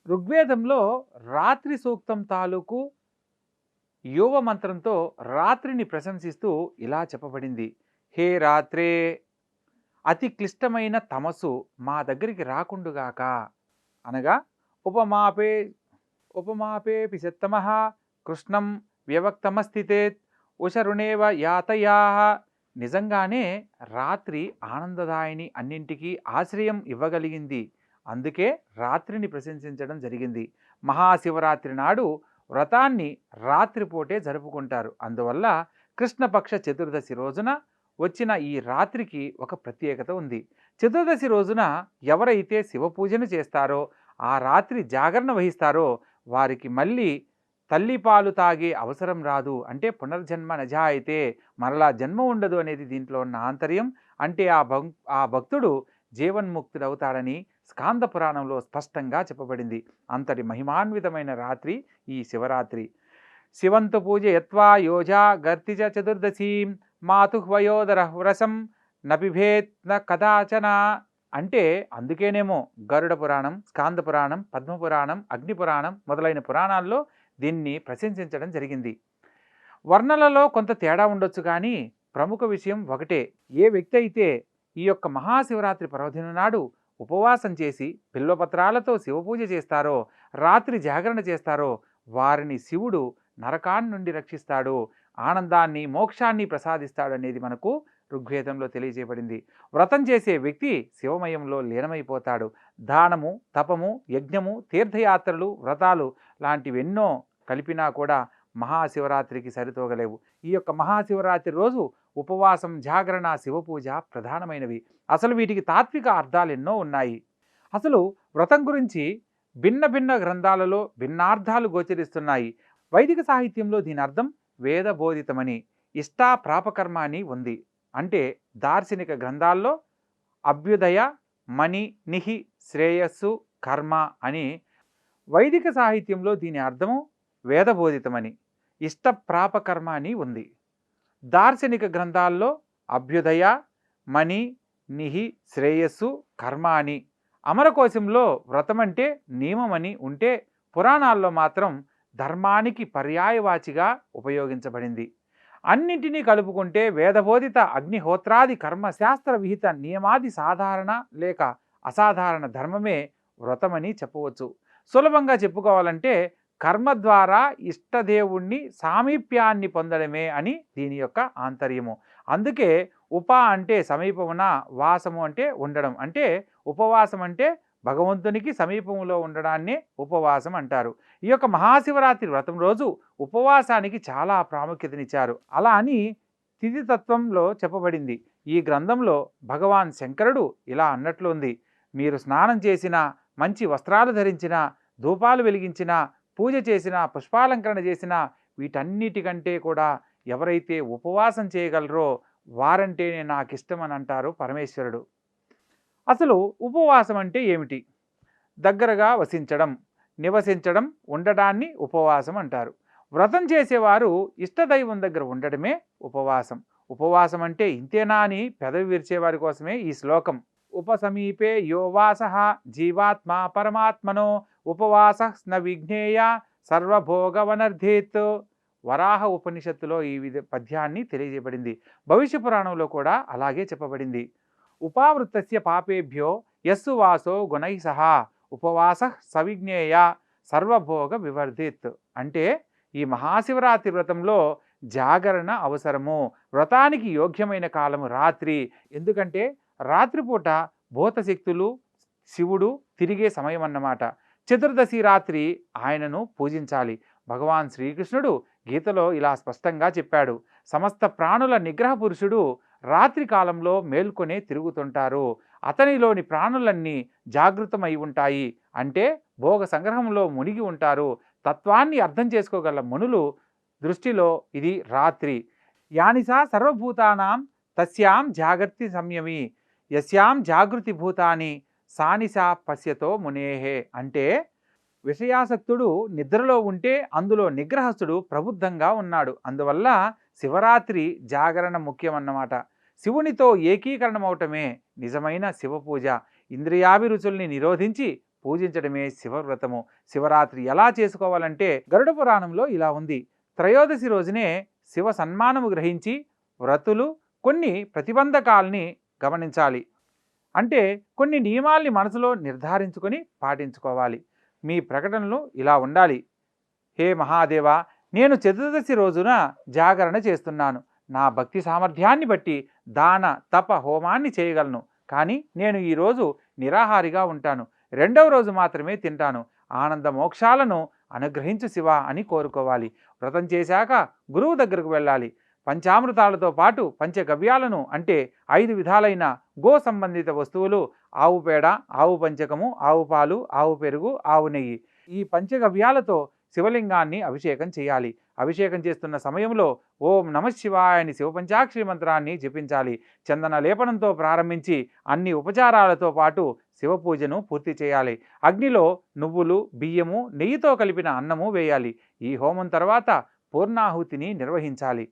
ఋగ్వేదంలో రాత్రి సూక్తం తాలూకు యోగ మంత్రంతో రాత్రిని ప్రశంసిస్తూ ఇలా చెప్పబడింది. హే రాత్రే, అతి క్లిష్టమైన తమస్సు మా దగ్గరికి రాకుండుగాక. అనగా ఉపమాపే ఉపమాపేపి సత్తమః కృష్ణం వ్యవక్తమస్థితేత్ ఉషరుణేవ యాతయా. నిజంగానే రాత్రి ఆనందదాయిని, అన్నింటికీ ఆశ్రయం ఇవ్వగలిగింది. అందుకే రాత్రిని ప్రశంసించడం జరిగింది. మహాశివరాత్రి నాడు వ్రతాన్ని రాత్రిపూటే జరుపుకుంటారు. అందువల్ల కృష్ణపక్ష చతుర్దశి రోజున వచ్చిన ఈ రాత్రికి ఒక ప్రత్యేకత ఉంది. చతుర్దశి రోజున ఎవరైతే శివ పూజను చేస్తారో, ఆ రాత్రి జాగరణ వహిస్తారో వారికి మళ్ళీ తల్లిపాలు తాగే అవసరం రాదు. అంటే పునర్జన్మ నజాయితే, మరలా జన్మ ఉండదు అనేది దీంట్లో ఉన్న ఆంతర్యం. అంటే ఆ భక్తుడు జీవన్ముక్తుడవుతాడని స్కాంద పురాణంలో స్పష్టంగా చెప్పబడింది. అంతటి మహిమాన్వితమైన రాత్రి ఈ శివరాత్రి. శివంతు పూజ యత్వా యోజా గర్తిజ చతుర్దశీం మాతుహ్వయోదర వ్రసం నపిభేత్ న కదాచన. అంటే అందుకేనేమో గరుడ పురాణం, స్కాంద పురాణం, పద్మపురాణం, అగ్నిపురాణం మొదలైన పురాణాల్లో దీన్ని ప్రశంసించడం జరిగింది. వర్ణలలో కొంత తేడా ఉండొచ్చు, కానీ ప్రముఖ విషయం ఒకటే. ఏ వ్యక్తి అయితే ఈ యొక్క మహాశివరాత్రి పర్వదినం నాడు ఉపవాసం చేసి బిల్వపత్రాలతో శివపూజ చేస్తారో, రాత్రి జాగరణ చేస్తారో, వారిని శివుడు నరకాన్ని నుండి రక్షిస్తాడు, ఆనందాన్ని, మోక్షాన్ని ప్రసాదిస్తాడు అనేది మనకు ఋగ్వేదంలో తెలియజేయబడింది. వ్రతం చేసే వ్యక్తి శివమయంలో లీనమైపోతాడు. దానము, తపము, యజ్ఞము, తీర్థయాత్రలు, వ్రతాలు లాంటివెన్నో కలిపినా కూడా మహాశివరాత్రికి సరితూగలేవు. ఈ యొక్క మహాశివరాత్రి రోజు ఉపవాసం, జాగరణ, శివపూజ ప్రధానమైనవి. అసలు వీటికి తాత్విక అర్థాలు ఎన్నో ఉన్నాయి. అసలు వ్రతం గురించి భిన్న భిన్న గ్రంథాలలో భిన్నార్థాలు గోచరిస్తున్నాయి. వైదిక సాహిత్యంలో దీని అర్థం వేదబోధితమని, ఇష్టా ప్రాపకర్మ అని ఉంది. అంటే దార్శనిక గ్రంథాల్లో అభ్యుదయ, మణి, నిహి, శ్రేయస్సు, కర్మ అని. వైదిక సాహిత్యంలో దీని అర్థము వేదబోధితమని, ఇష్టప్రాపకర్మ అని ఉంది. దార్శనిక గ్రంథాల్లో అభ్యుదయ, మణి, నిహి, శ్రేయస్సు, కర్మ అని. అమరకోశంలో వ్రతం అంటే నియమమని ఉంటే, పురాణాల్లో మాత్రం ధర్మానికి పర్యాయవాచిగా ఉపయోగించబడింది. అన్నింటినీ కలుపుకుంటే వేదబోధిత అగ్నిహోత్రాది కర్మశాస్త్ర విహిత నియమాది సాధారణ లేక అసాధారణ ధర్మమే వ్రతమని చెప్పవచ్చు. సులభంగా చెప్పుకోవాలంటే కర్మ ద్వారా ఇష్టదేవుణ్ణి సామీప్యాన్ని పొందడమే అని దీని యొక్క ఆంతర్యము. అందుకే ఉప అంటే సమీపమున, వాసము అంటే ఉండడం. అంటే ఉపవాసం అంటే భగవంతునికి సమీపంలో ఉండడాన్నే ఉపవాసం అంటారు. ఈ యొక్క మహాశివరాత్రి వ్రతం రోజు ఉపవాసానికి చాలా ప్రాముఖ్యతనిచ్చారు. అలా అని తిథితత్వంలో చెప్పబడింది. ఈ గ్రంథంలో భగవాన్ శంకరుడు ఇలా అన్నట్లు ఉంది. మీరు స్నానం చేసినా, మంచి వస్త్రాలు ధరించినా, ధూపాలు వెలిగించినా, పూజ చేసినా, పుష్పాలంకరణ చేసినా, వీటన్నిటికంటే కూడా ఎవరైతే ఉపవాసం చేయగలరో వారంటేనే నాకు ఇష్టమని అంటారు పరమేశ్వరుడు. అసలు ఉపవాసం అంటే ఏమిటి? దగ్గరగా వసించడం, నివసించడం, ఉండడాన్ని ఉపవాసం అంటారు. వ్రతం చేసేవారు ఇష్టదైవం దగ్గర ఉండడమే ఉపవాసం. ఉపవాసం అంటే ఇంతేనా అని పెదవి విరిచేవారి కోసమే ఈ శ్లోకం. ఉపసమీపే యోవాస జీవాత్మ పరమాత్మనో ఉపవాస న విజ్ఞేయ సర్వభోగవనర్ధేత్. వరాహ ఉపనిషత్తులో ఈ పద్యాన్ని తెలియజేయబడింది. భవిష్య పురాణంలో కూడా అలాగే చెప్పబడింది. ఉపావృత్తస్య పాపేభ్యో యస్సు వాసో గుణై సహా ఉపవాస సవిజ్ఞేయ సర్వభోగ వివర్ధిత్. అంటే ఈ మహాశివరాత్రి వ్రతంలో జాగరణ అవసరము. వ్రతానికి యోగ్యమైన కాలము రాత్రి. ఎందుకంటే రాత్రిపూట భూతశక్తులు, శివుడు తిరిగే సమయం అన్నమాట. చతుర్దశి రాత్రి ఆయనను పూజించాలి. భగవాన్ శ్రీకృష్ణుడు గీతలో ఇలా స్పష్టంగా చెప్పాడు. సమస్త ప్రాణుల నిగ్రహ పురుషుడు రాత్రి కాలంలో మేల్కొనే తిరుగుతుంటారు. అతనిలోని ప్రాణులన్నీ జాగృతమై ఉంటాయి. అంటే భోగ సంగ్రహంలో మునిగి ఉంటారు. తత్వాన్ని అర్థం చేసుకోగల మునులు దృష్టిలో ఇది రాత్రి. యానిసా సర్వభూతానాం తస్యాం జాగర్తి సంయమి యస్యాం జాగృతి భూతాని సానిసా పశ్యతో మునేహే. అంటే విషయాసక్తుడు నిద్రలో ఉంటే అందులో నిగ్రహస్థుడు ప్రబుద్ధంగా ఉన్నాడు. అందువల్ల శివరాత్రి జాగరణ ముఖ్యమన్నమాట. శివునితో ఏకీకరణమవటమే నిజమైన శివపూజ. ఇంద్రియాభిరుచుల్ని నిరోధించి పూజించడమే శివవ్రతము. శివరాత్రి ఎలా చేసుకోవాలంటే గరుడ పురాణంలో ఇలా ఉంది. త్రయోదశి రోజునే శివ సన్మానము గ్రహించి వ్రతులు కొన్ని ప్రతిబంధకాల్ని గమనించాలి. అంటే కొన్ని నియమాల్ని మనసులో నిర్ధారించుకొని పాటించుకోవాలి. మీ ప్రకటనలు ఇలా ఉండాలి. హే మహాదేవ, నేను చతుర్దశి రోజున జాగరణ చేస్తున్నాను. నా భక్తి సామర్థ్యాన్ని బట్టి దాన తప హోమాన్ని చేయగలను. కానీ నేను ఈరోజు నిరాహారిగా ఉంటాను. రెండవ రోజు మాత్రమే తింటాను. ఆనంద మోక్షాలను అనుగ్రహించు శివ అని కోరుకోవాలి. వ్రతం చేశాక గురువు దగ్గరకు వెళ్ళాలి. పంచామృతాలతో పాటు పంచగవ్యాలను అంటే 5 విధాలైన గో సంబంధిత వస్తువులు, ఆవు పేడ, ఆవు పంచకము, ఆవు పాలు, ఆవు పెరుగు, ఆవు నెయ్యి, ఈ పంచగవ్యాలతో శివలింగాన్ని అభిషేకం చేయాలి. అభిషేకం చేస్తున్న సమయంలో ఓం నమఃశివాయ అని శివపంచాక్షరి మంత్రాన్ని జపించాలి. చందన లేపనంతో ప్రారంభించి అన్ని ఉపచారాలతో పాటు శివ పూజను పూర్తి చేయాలి. అగ్నిలో నువ్వులు, బియ్యము, నెయ్యితో కలిపిన అన్నము వేయాలి. ఈ హోమం తర్వాత పూర్ణాహుతిని నిర్వహించాలి.